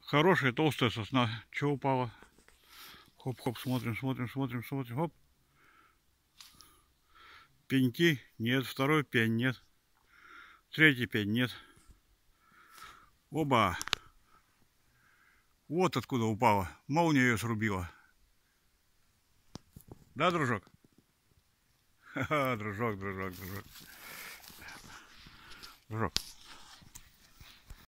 Хорошая толстая сосна. Че упала? Хоп-хоп, смотрим, смотрим, смотрим, смотрим. Хоп. Пеньки нет. Второй пень нет. Третий пень нет. Оба. Вот откуда упала. Молния ее срубила. Да, дружок? Ха-ха, дружок, дружок, дружок. Дружок.